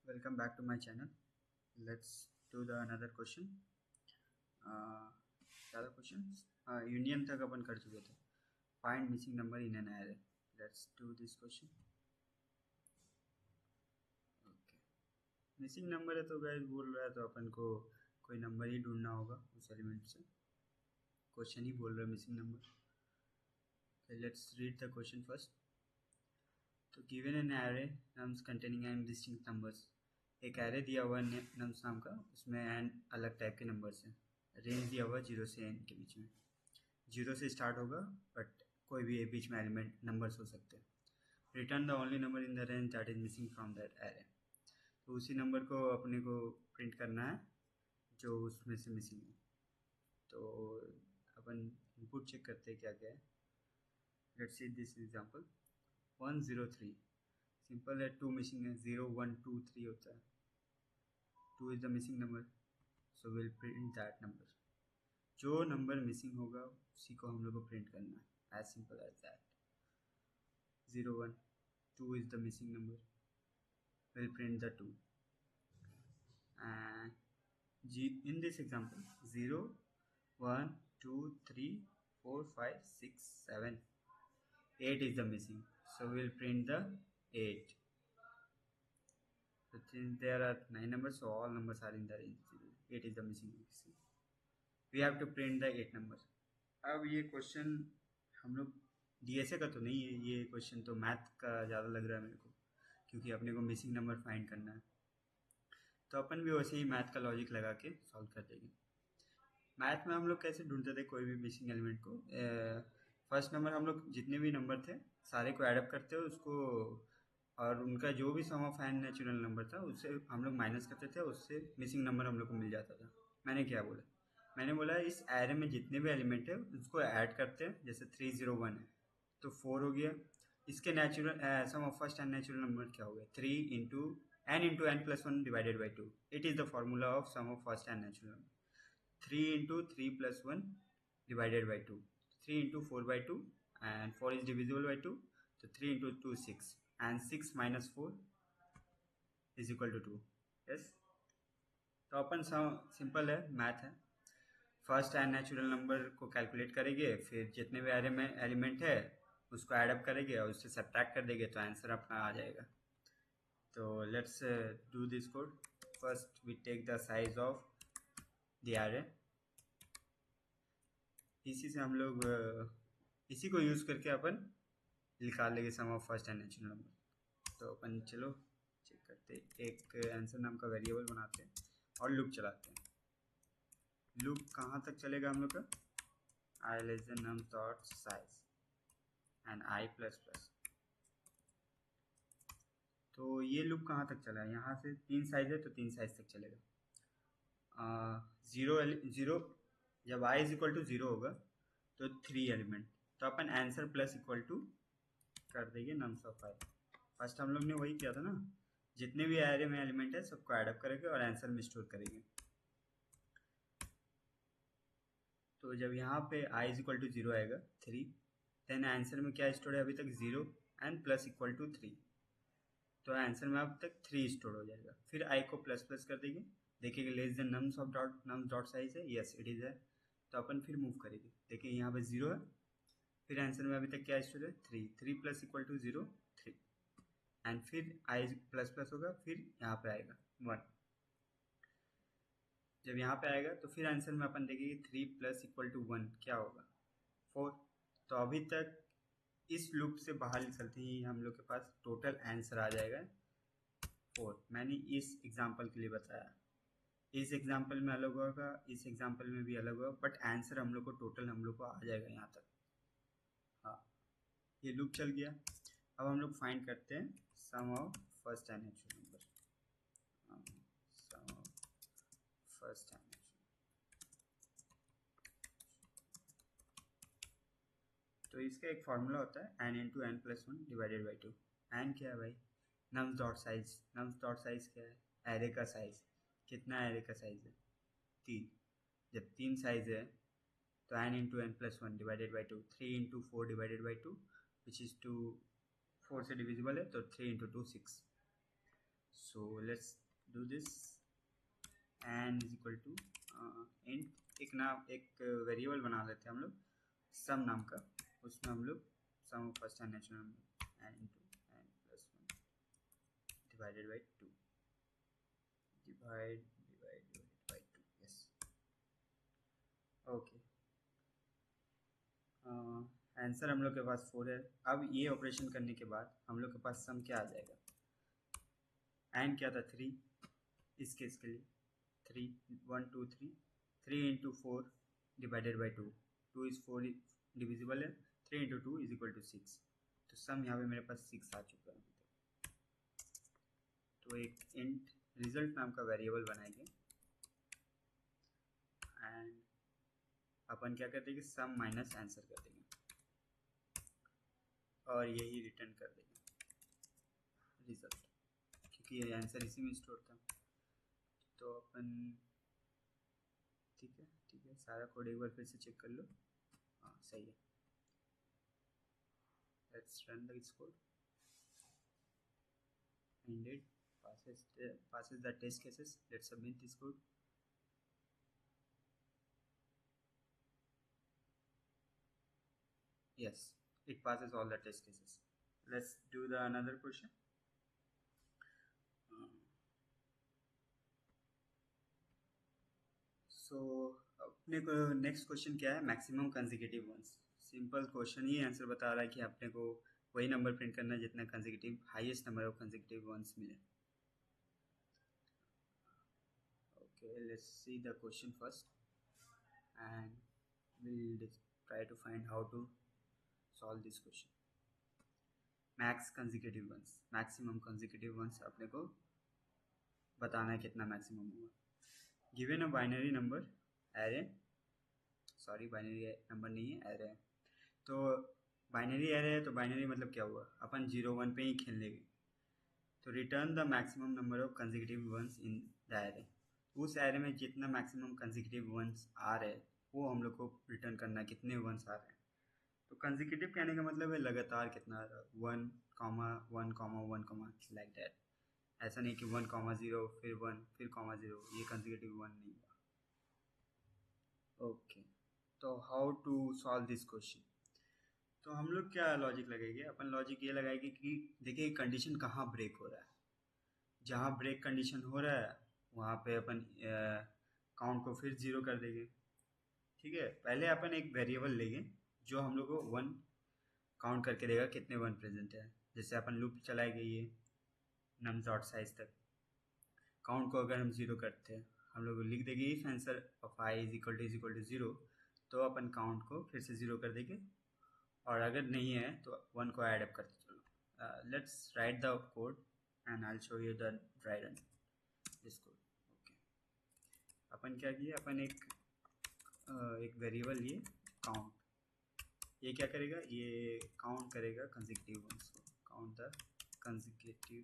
Welcome back to my channel. Let's do the another question. ज़्यादा questions union तक अपन कर चुके थे. Find missing number in an array. Let's do this question. Okay. Missing number है तो guys बोल रहा है तो अपन को कोई नंबर ही ढूंढना होगा उस एलिमेंट से. क्वेश्चन ही बोल रहा है missing number. Let's read the question first. तो given an array nums containing N distinct numbers. एक एरे दिया हुआ है नम्स नाम का, उसमें एन अलग टाइप के नंबर्स हैं. रेंज दिया हुआ 0 से एन के बीच में. 0 से स्टार्ट होगा बट कोई भी बीच में एलिमेंट नंबर्स हो सकते हैं. Return the only number in the range that is missing from that array. तो उसी नंबर को अपने को प्रिंट करना है जो उसमें से मिसिंग है. तो अपन इनपुट चेक करते हैं क्या क्या है. Let's see this example 103. Simple है. 2 मिसिंग है. 0 1 2 3 होता है. 2 is the missing number, so will print that number. जो नंबर मिसिंग होगा उसी को हम लोग को प्रिंट करना है. As simple as that. 0 1 2 is the missing number, will print the 2. And in this example 0 1 2 3 4 5 6 7 8 is the missing, so we'll print the 8. So since there are 9 numbers, so all numbers are in the range 0. 8 is the missing. We have to print the 8 number. अब ये question हम लोग DSA का तो नहीं है. ये question तो मैथ का ज़्यादा लग रहा है मेरे को, क्योंकि अपने को मिसिंग नंबर फाइंड करना है. तो अपन भी वैसे ही मैथ का लॉजिक लगा के सॉल्व कर देंगे. मैथ में हम लोग कैसे ढूंढते थे कोई भी मिसिंग एलिमेंट को. फर्स्ट नंबर हम लोग जितने भी नंबर थे सारे को एडअप करते हो उसको, और उनका जो भी सम ऑफ एन नेचुरल नंबर था उससे हम लोग माइनस करते थे, उससे मिसिंग नंबर हम लोग को मिल जाता था. मैंने क्या बोला, मैंने बोला इस एरे में जितने भी एलिमेंट है उसको ऐड करते हैं. जैसे 301 है तो 4 हो गया. इसके natural sum of first n natural number क्या हो गया, 3 into n plus 1 divided by 2. It is the formula of sum of first n natural number. 3 into 3 plus 1 divided by 2. 3 into 4 by 2, and 4 is divisible by 2. So 3 into 2 is 6, and 6 minus 4 is equal to 2. Yes. तो अपन simple है, math है. First n natural number को calculate करेंगे, फिर जितने भी array में element है उसको एडअप करेंगे और उससे सब्ट्रैक्ट कर देंगे तो आंसर अपना आ जाएगा. तो let's do this code. First we take the size of the array. इसी से हम लोग इसी को यूज़ करके अपन निकाल लेंगे sum of first n natural number. तो अपन चलो चेक करते हैं. एक आंसर नाम का वेरिएबल बनाते हैं और लूप चलाते हैं. लूप कहाँ तक चलेगा हम लोग का, I less than num dot size and I plus plus. तो ये लूप कहाँ तक चला है, यहाँ से 3 साइज है तो 3 साइज तक चलेगा. 0 जब i इज इक्वल टू 0 होगा तो 3 एलिमेंट, तो अपन आंसर प्लस इक्वल टू कर देंगे नम्स ऑफ i. फर्स्ट हम लोग ने वही किया था ना, जितने भी एरे में एलिमेंट है सबको एडअप करेंगे और आंसर में स्टोर करेंगे. तो जब यहाँ पे i इज इक्वल टू 0 आएगा 3, देन आंसर में क्या स्टोर है अभी तक 0 एंड प्लस इक्वल टू 3. तो आंसर में अब तक 3 स्टोर हो जाएगा. फिर i को प्लस प्लस कर देंगे, देखिए less than nums dot size है. यस इट इज़ है. तो अपन फिर मूव करेंगे. देखिए यहाँ पे 0 है, फिर आंसर में अभी तक क्या स्टोर है 3. 3 प्लस इक्वल टू 0 3, एंड फिर i प्लस प्लस होगा, फिर यहाँ पे आएगा 1. जब यहाँ पे आएगा तो फिर आंसर में अपन देखेंगे 3 प्लस इक्वल टू 1 क्या होगा 4. तो अभी तक इस लूप से बाहर निकलते ही हम लोग के पास टोटल आंसर आ जाएगा 4. मैंने इस एग्जाम्पल के लिए बताया. इस एग्जाम्पल में अलग होगा, इस एग्जाम्पल में भी अलग होगा, बट आंसर हम लोग को टोटल हम लोग को आ जाएगा यहाँ तक. हाँ, ये लूप चल गया. अब हम लोग फाइंड करते हैं sum of first n natural number. Sum of first n natural. तो इसका एक फॉर्मूला होता है n into n plus 1 divided by 2. N क्या है भाई, nums dot size. Nums dot size क्या है, एरे का साइज. कितना एरे का साइज है 3. जब 3 साइज है तो n into n plus 1 divided by 2. 3 into 4 divided by 2 which is 2. 4 से डिविजिबल है तो 3 into 2 6. So let's do this. n is equal to int एक वेरिएबल बना लेते हैं हम लोग सम नाम का, उसमें हम लोग sum first n natural number n into n plus 1 divided by 2 divide by 2 yes okay. Answer हम लोग के पास 4 है। अब ये ऑपरेशन करने के बाद हम लोग के पास सम क्या आ जाएगा, n क्या था 3, इस केस के लिए 3 1 2 3 3 into 4 divided by 2 2 is 4 divisible है, 3 इंटू 2 इज इक्वल टू 6। तो सम यहाँ पे मेरे पास 6 आ चुका है। तो एक इंट रिजल्ट नाम का वेरिएबल बनाएंगे एंड अपन क्या कर देंगे सम माइनस आंसर कर देंगे और यही रिटर्न कर देंगे रिजल्ट, क्योंकि ये आंसर इसी में स्टोर था। तो अपन ठीक है सारा कोड एक बार फिर से चेक कर लो। हाँ सही है। Let's run this code. Indeed passes the test cases. Let's submit this code. Yes, it passes all the test cases. Let's do the another question. So अपने को नेक्स्ट क्वेश्चन क्या है, maximum consecutive ones. Simple question ही answer बता रहा है कि अपने को वही नंबर प्रिंट करना है जितना consecutive highest number of consecutive ones मिले। Okay, let's see the question first and we'll try to find how to solve this question. Max consecutive ones, maximum consecutive ones अपने को बताना है कितना मैक्सिमम होगा। Given a binary number array, sorry binary number नहीं है array है। तो बाइनरी एरे है तो बाइनरी मतलब क्या हुआ, अपन 0 1 पे ही खेल लेंगे। तो return the maximum number of consecutive ones in the array. उस एरे में जितना मैक्सिमम कंसेक्यूटिव वंस आ रहे हैं वो हम लोग को रिटर्न करना है, कितने वंस आ रहे हैं। तो कंसेक्यूटिव कहने का मतलब है लगातार कितना, 1 comma 1 comma 1 comma like that. ऐसा नहीं कि 1 कॉमा 0 फिर 1 फिर कॉमा 0, ये कंसेक्यूटिव 1 नहीं हुआ। ओके, तो how to solve this question. तो हम लोग क्या लॉजिक लगेंगे, अपन लॉजिक ये लगाएंगे कि देखिए कंडीशन कहाँ ब्रेक हो रहा है। जहाँ ब्रेक कंडीशन हो रहा है वहाँ पे अपन काउंट को फिर 0 कर देंगे। ठीक है, पहले अपन एक वेरिएबल लेंगे जो हम लोग को 1 काउंट करके देगा कितने 1 प्रेजेंट है। जैसे अपन लूप चलाएंगे ये नम डॉट साइज तक, काउंट को अगर हम 0 करते हैं हम लोग लिख देंगे if answer of i is equal to 0, तो अपन काउंट को फिर से 0 कर देंगे और अगर नहीं है तो 1 को ऐड अप करते चलो। Let's write the code and I will show you the dry run this code. Okay, अपन क्या किए, अपन एक वेरिएबल लिए काउंट, ये क्या करेगा, ये काउंट करेगा कंसेक्यूटिव वंस को, count the consecutive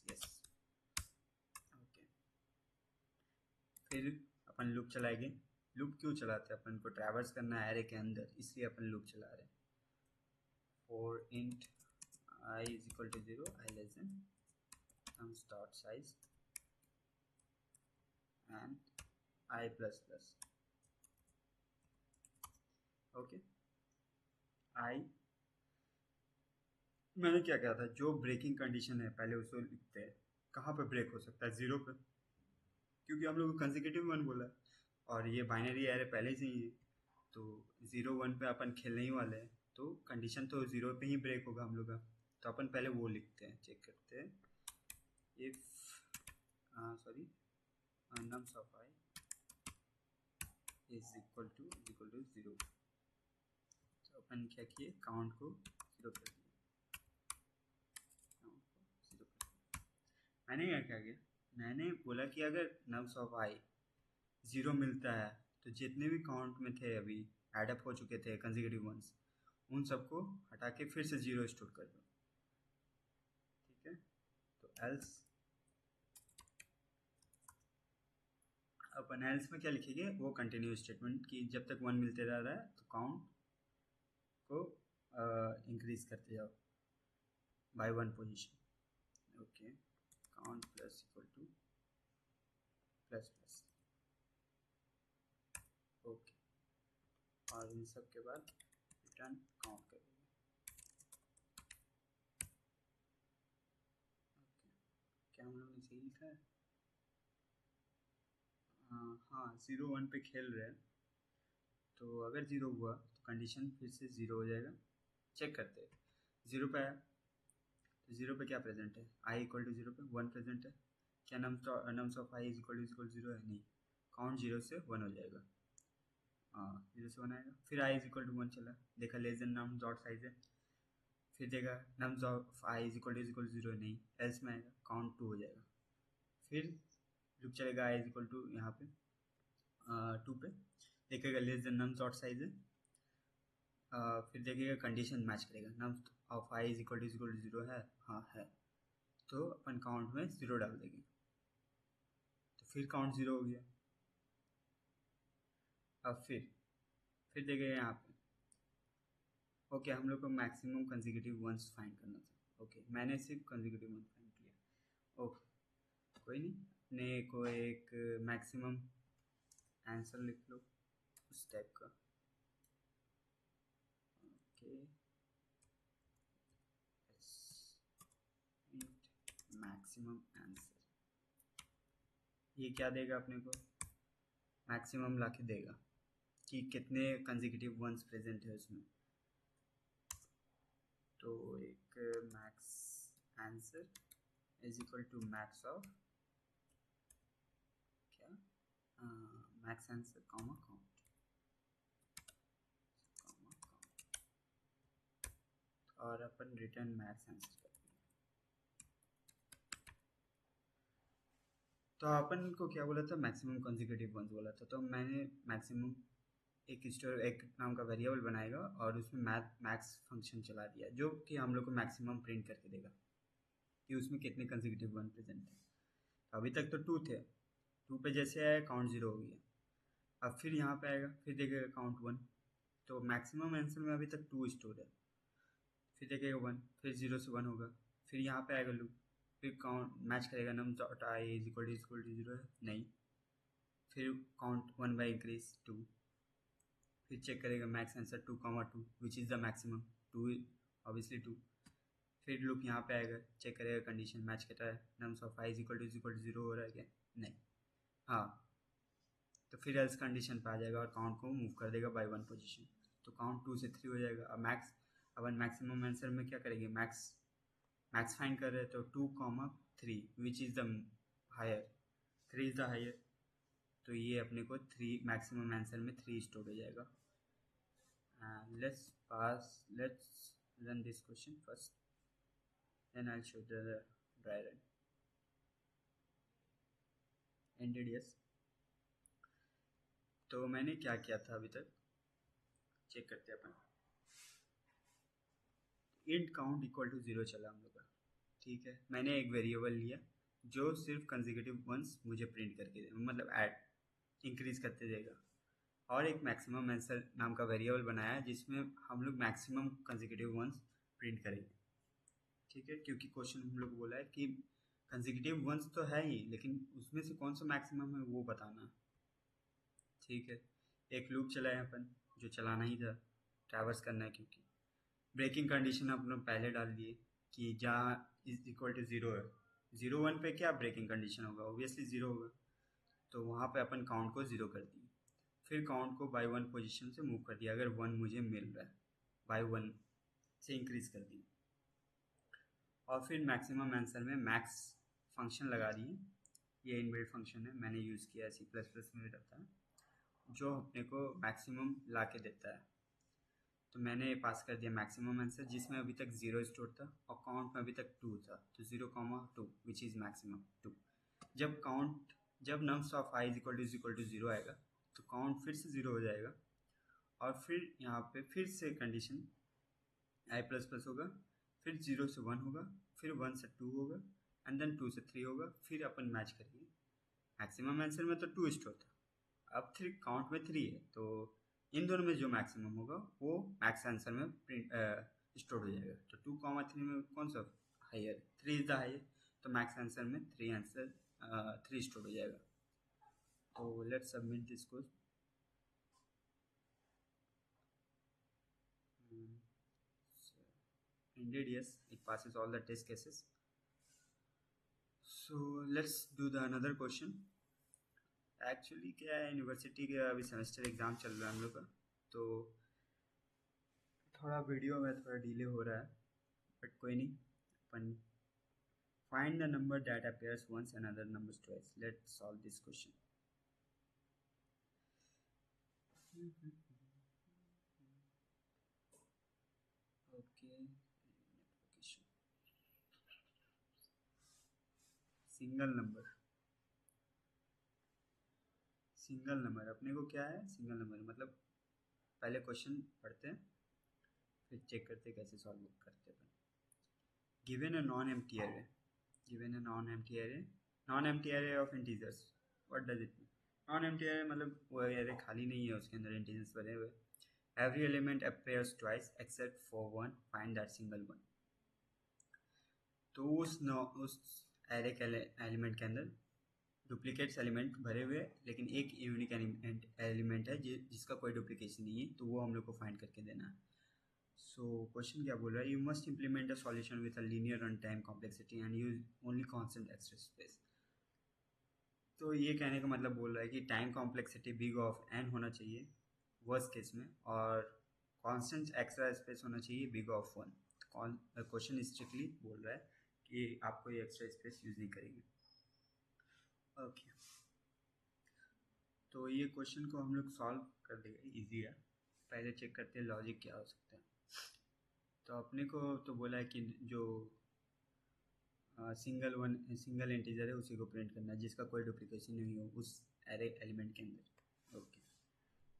yes. Okay, फिर अपन लूप चलाएंगे। लूप क्यों चलाते हैं, अपन को ट्रैवर्स करना है एरे के अंदर, इसलिए अपन लूप चला रहे हैं। For int I is equal to 0 I less than nums dot size and I plus plus। Okay, I मैंने क्या कहा था, जो ब्रेकिंग कंडीशन है पहले उसको लिखते हैं। कहाँ पे ब्रेक हो सकता है, 0 पे, क्योंकि हम लोग को कंसेक्यूटिव 1 बोला और ये बाइनरी एरे पहले से ही है। तो 0 1 पे अपन खेलने ही वाले हैं, तो कंडीशन तो 0 पे ही ब्रेक होगा हम लोग का। तो अपन पहले वो लिखते हैं, चेक करते हैं if sorry nums of I is equal to 0। तो अपन क्या किए, काउंट को 0 कर दिया, काउंट को 0 कर दिया। मैंने क्या किया, मैंने बोला कि अगर nums of I 0 मिलता है तो जितने भी काउंट में थे अभी एडअप हो चुके थे कंसेक्यूटिव वंस, उन सबको हटा के फिर से 0 स्टोर कर दो। ठीक है, तो एल्स अपन एल्स में क्या लिखेंगे, वो कंटिन्यू स्टेटमेंट कि जब तक 1 मिलते रह रहा है तो काउंट इंक्रीज करते जाओ by 1 position. Okay, count plus equal to plus plus. ओके, और इन सब के बाद रिटर्न काउंट करेंगे। ओके, क्या हम लोग ने सही लिखा है? हाँ, 0 1 पे खेल रहे हैं, तो अगर 0 हुआ तो कंडीशन फिर से 0 हो जाएगा। चेक करते हैं, 0 पे आया तो 0 पे क्या प्रेजेंट है? आई इक्वल टू 0 पे 1 प्रेजेंट है। क्या nums of i is equal to 0 है? नहीं, काउंट 0 से 1 हो जाएगा। हाँ, 0 से 1 आएगा। फिर आई इज इक्वल टू 1 चला, देखा less than nums dot size है, फिर देखा nums of i is equal to 0 नहीं, एल्स में आएगा, काउंट 2 हो जाएगा। फिर लूप चलेगा आई इज इक्वल टू यहाँ पे 2 पे, देखेगा less than nums dot size है, फिर देखिएगा कंडीशन मैच करेगा, nums of i is equal to 0 है, हाँ है, तो अपन काउंट में 0 डाल देंगे, तो फिर काउंट 0 हो गया। अब फिर देखिएगा यहाँ पे, ओके हम लोग को मैक्सिमम कंसेक्यूटिव वंस फाइंड करना था। ओके, मैंने सिर्फ कंसेक्यूटिव वन फाइंड किया। ओके, कोई नहीं, अपने को एक मैक्सिमम आंसर लिख लो उस टाइप का। ओके, मैक्सिमम आंसर, ये क्या देगा अपने को? मैक्सिमम ला के देगा कि कितने कंसेक्यूटिव वंस प्रेजेंट है उसमें। तो एक max answer is equal to max of क्या, मैक्स आंसर कॉमा काउंट, और अपन रिटर्न मैक्स आंसर करते हैं। तो अपन को क्या बोला था? मैक्सिमम कंसेक्यूटिव वंस बोला था, तो मैंने मैक्सिमम एक नाम का वेरिएबल बनाएगा और उसमें मैक्स फंक्शन चला दिया, जो कि हम लोग को मैक्सिमम प्रिंट करके देगा कि उसमें कितने कंसेक्यूटिव वन प्रेजेंट है। तो अभी तक तो 2 थे, 2 पे जैसे आया काउंट 0 हो गया। अब फिर यहाँ पे आएगा, फिर देखेगा काउंट 1, तो मैक्सिमम आंसर में अभी तक 2 स्टोर है। फिर देखेगा 1, फिर 0 से 1 होगा, फिर यहाँ पे आएगा लूप, फिर काउंट मैच करेगा num dot i is equal to 0 है नहीं, फिर काउंट 1 बाई इंक्रीज 2, फिर चेक करेगा max answer 2, which is the maximum 2, obviously 2। फिर लूप यहाँ पे आएगा, चेक करेगा कंडीशन मैच कर रहा है, nums of i is equal to 0 हो रहा है क्या? नहीं, हाँ, तो फिर एल्स कंडीशन पे आ जाएगा और काउंट को मूव कर देगा बाय 1 पोजीशन, तो काउंट 2 से 3 हो जाएगा। अब अपन मैक्सिमम आंसर में क्या करेंगे? मैक्स फाइंड कर रहे हैं, तो 2, 3 which is the higher, 3 is the higher, तो ये अपने को 3 मैक्सिमम आंसर में 3 स्टोर हो जाएगा। let's run this question first, then I'll show the dry run. Ended, yes। तो मैंने क्या किया था अभी तक, चेक करते हैं अपन। int count इक्वल टू 0 चला हम लोग का, ठीक है। मैंने एक वेरिएबल लिया जो सिर्फ कंसेक्यूटिव वंस मुझे प्रिंट करके दे, मतलब ऐड इंक्रीज करते देगा, और एक मैक्सिमम आंसर नाम का वेरिएबल बनाया जिसमें हम लोग मैक्सिमम कंसेक्यूटिव वंस प्रिंट करेंगे, ठीक है। क्योंकि क्वेश्चन हम लोग को बोला है कि कंसेक्यूटिव वंस तो है ही, लेकिन उसमें से कौन सा मैक्सिमम है वो बताना, ठीक है। एक लूप चलाए अपन, जो चलाना ही था, ट्रैवर्स करना है, क्योंकि ब्रेकिंग कंडीशन अपन लोग पहले डाल दिए कि जहाँ इज इक्वल टू 0 है, 0 1 पे क्या ब्रेकिंग कंडीशन होगा? ऑब्वियसली 0 होगा, तो वहाँ पे अपन काउंट को 0 कर दिए, फिर काउंट को बाय 1 पोजीशन से मूव कर दिया, अगर 1 मुझे मिल रहा है बाय 1 से इंक्रीज कर दिया, और फिर मैक्सिमम आंसर में मैक्स फंक्शन लगा दिए। ये इनबिल्ट फंक्शन है, मैंने यूज़ किया C++ में रहता है, जो अपने को मैक्सिमम ला के देता है। तो मैंने पास कर दिया मैक्सिमम आंसर, जिसमें अभी तक 0 स्टोर था और काउंट में अभी तक 2 था, तो 0, 2 विच इज़ मैक्सिमम 2। जब nums of i is equal to 0 आएगा तो काउंट फिर से 0 हो जाएगा, और फिर यहाँ पे फिर से कंडीशन आई प्लस प्लस होगा, फिर 0 से 1 होगा, फिर 1 से 2 होगा, एंड देन 2 से 3 होगा, फिर अपन मैच करेंगे। मैक्सिमम आंसर में तो 2 स्टोर था, अब 3 काउंट में 3 है, तो इन दोनों में जो मैक्सिमम होगा वो मैक्स आंसर में प्रिंट स्टोर हो जाएगा। तो 2,3 में कौन सा हायर, 3 इज द हायर, तो मैक्स आंसर में 3 आंसर 3 स्टोर हो जाएगा। तो let's submit this code. Indeed, yes, it passes all the test cases. So let's do the another question. Actually क्या है, यूनिवर्सिटी का अभी सेमेस्टर एग्ज़ाम चल रहा है हम लोग का, तो थोड़ा वीडियो में थोड़ा डिले हो रहा है, बट कोई नहीं, अपन find the number that appears once and other numbers twice. Let's solve this question. Okay, single number अपने को क्या है, सिंगल नंबर मतलब पहले क्वेश्चन पढ़ते हैं फिर चेक करते हैं कैसे सॉल्व करते हैं। Given a non empty array, non empty array of integers, what does it mean? Non empty array मतलब वो एरे खाली नहीं है, उसके अंदर इंटीजर्स भरे हुए। Every element appears twice except for one, find that single one. तो उस एरे के एलिमेंट के अंदर डुप्लीकेट्स एलिमेंट भरे हुए, लेकिन एक यूनिक एलिमेंट है जिसका कोई डुप्लीकेशन नहीं है, तो वो हम लोग को फाइंड करके देना है। सो क्वेश्चन क्या बोल रहा है, you must implement a solution with a linear run time complexity and use only constant extra space. तो ये कहने का मतलब बोल रहा है कि time complexity big of n होना चाहिए वर्स्ट केस में, और कांस्टेंट एक्स्ट्रा स्पेस होना चाहिए big of one. Question strictly बोल रहा है कि आप कोई एक्स्ट्रा स्पेस यूज़ नहीं करेंगे। ओके, तो ये क्वेश्चन को हम लोग सॉल्व कर देंगे, ईजी है। पहले चेक करते हैं लॉजिक क्या हो सकता है। तो अपने को तो बोला है कि जो सिंगल इंटीजर है उसी को प्रिंट करना है जिसका कोई डुप्लीकेशन नहीं हो उस एरे एलिमेंट के अंदर। ओके,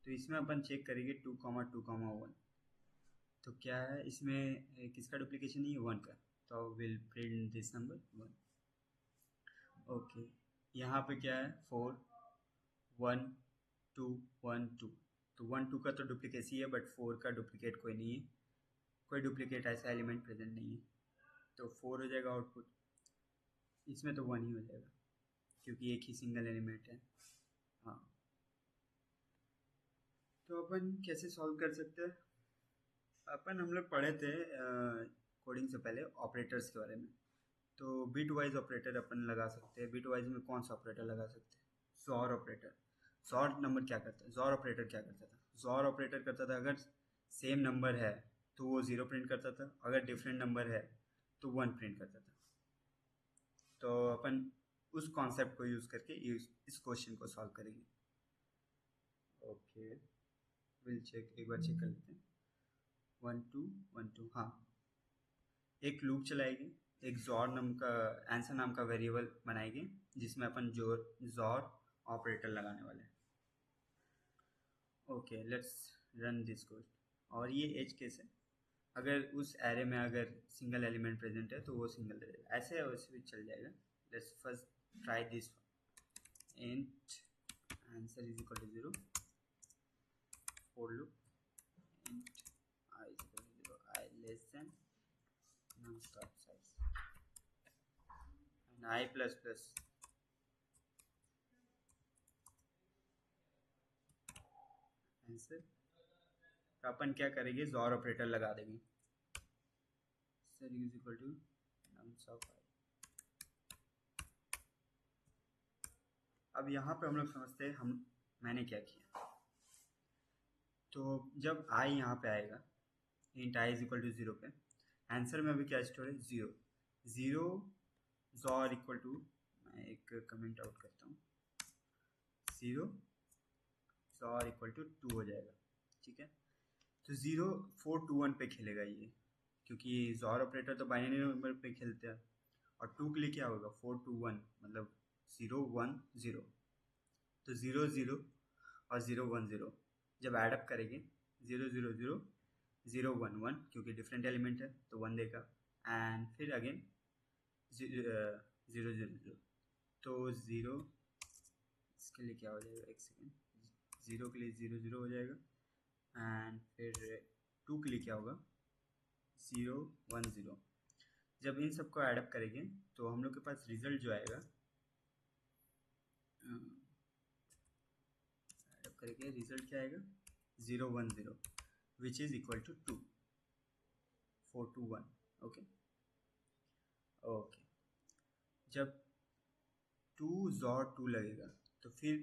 तो इसमें अपन चेक करेंगे 2,2,1। तो क्या है इसमें, किसका डुप्लीकेशन नहीं है, 1 का, तो will print this number 1। Okay, यहाँ पे क्या है 4 1 2 1 2, तो 1 2 का तो डुप्लीकेसी है, बट 4 का डुप्लीकेट कोई नहीं है, कोई डुप्लीकेट ऐसा एलिमेंट प्रेजेंट नहीं है, तो 4 हो जाएगा आउटपुट। इसमें तो 1 ही हो जाएगा क्योंकि एक ही सिंगल एलिमेंट है। हाँ, तो अपन कैसे सॉल्व कर सकते हैं, अपन हम लोग पढ़े थे कोडिंग से पहले ऑपरेटर्स के बारे में। तो बिट वाइज ऑपरेटर अपन लगा सकते हैं। बिट वाइज में कौन सा ऑपरेटर लगा सकते हैं, जॉर ऑपरेटर। जॉर नंबर क्या करता है, जॉर ऑपरेटर क्या करता था, जॉर ऑपरेटर करता था अगर सेम नंबर है तो वो 0 प्रिंट करता था, अगर डिफरेंट नंबर है तो 1 प्रिंट करता था। तो अपन उस कॉन्सेप्ट को यूज़ करके इस क्वेश्चन को सॉल्व करेंगे। ओके, विल चेक, एक बार चेक कर लेते हैं। 1 2 1 2, हाँ, एक लूप चलाएगी, एक जॉर नाम का आंसर नाम का वेरिएबल बनाएगी जिसमें अपन जॉर ऑपरेटर लगाने वाले हैं। Okay, let's run this code. और ये एज केस है, अगर उस एरे में अगर सिंगल एलिमेंट प्रेजेंट है तो वो सिंगल रहेगा, ऐसे वैसे भी चल जाएगा। Let's first try this. Int answer is equal to 0, for loop int I is equal to 0, I less than num stop size and I plus plus answer. तो अपन क्या करेंगे, जॉर ऑपरेटर लगा देंगे, xor is equal to nums of I. अब यहाँ पे हम लोग समझते हैं मैंने क्या किया। तो जब आई यहाँ पे आएगा, int I is equal to 0 पे, आंसर में अभी क्या स्टोर है, 0 0 जॉर इक्वल टू, मैं एक कमेंट आउट करता हूँ, 0 जॉर इक्वल टू 2 हो जाएगा, ठीक है। तो 0 4 2 1 पे खेलेगा ये, क्योंकि जॉर ऑपरेटर तो बाइनरी नंबर पे खेलते हैं। और 2 के लिए क्या होगा, 4 2 1 मतलब 0 1 0, तो 0 0 और 0 1 0 जब एडअप करेंगे 0 0 0 0 1 1, क्योंकि डिफरेंट एलिमेंट है तो 1 देगा, एंड फिर अगेन 0 0 0, तो 0, इसके लिए क्या हो जाएगा, एक सेकेंड, 0 के लिए 0 0 हो जाएगा, एंड फिर 2 के लिए क्या होगा, 0 1 0। जब इन सबको ऐडअप करेंगे तो हम लोग के पास रिजल्ट जो आएगा, ऐडअप करेंगे रिजल्ट क्या आएगा 0 1 0 which is equal to 2 4 2 1। Okay okay, जब 2 XOR 2 लगेगा तो फिर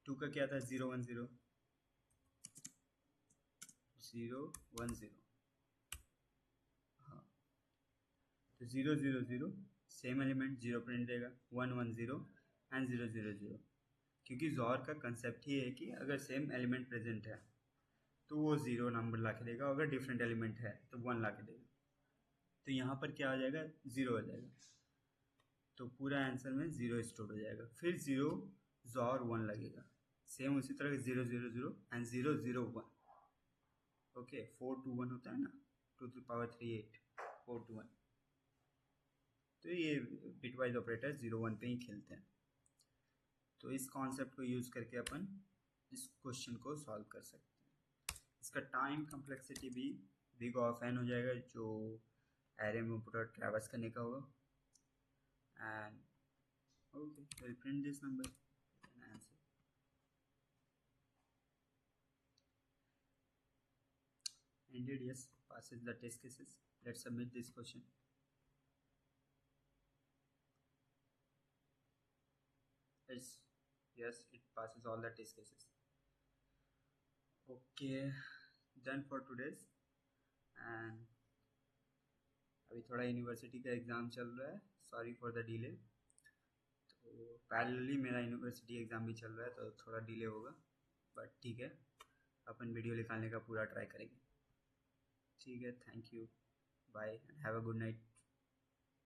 2 का क्या था 0 1 0 0 1 0। हाँ, तो 0 0 0 सेम एलिमेंट 0 प्रिंट देगा, 1 1 0 एंड 0 0 0। क्योंकि XOR का कंसेप्ट ही है कि अगर सेम एलिमेंट प्रेजेंट है तो वो 0 नंबर ला के देगा, अगर डिफरेंट एलिमेंट है तो 1 ला के देगा। तो यहाँ पर क्या आ जाएगा 0 आ जाएगा, तो पूरा आंसर में 0 स्टोर हो जाएगा। फिर 0 XOR 1 लगेगा, सेम उसी तरह 0 0 0 एंड 0 0 1। ओके 4 2 1 होता है ना, 2 to the power 3 8 4 2 1। तो ये बिटवाइज ऑपरेटर 0 1 पे ही खेलते हैं। तो इस कॉन्सेप्ट को यूज़ करके अपन इस क्वेश्चन को सॉल्व कर सकते हैं। इसका टाइम कम्प्लेक्सिटी भी बिग ऑफ एन हो जाएगा, जो एरे में पूरा ट्रैवर्स करने का होगा। And okay, we'll print this number and answer. Indeed, yes, passes the test cases. Let's submit this question. It's yes, it passes all the test cases. Okay, done for today's. And अभी थोड़ा university का exam चल रहा है, sorry for the delay. तो parallelly मेरा university exam भी चल रहा है, तो थोड़ा डिले होगा, बट ठीक है, अपन वीडियो निकालने का पूरा ट्राई करेंगे। ठीक है, thank you, bye and have a good night.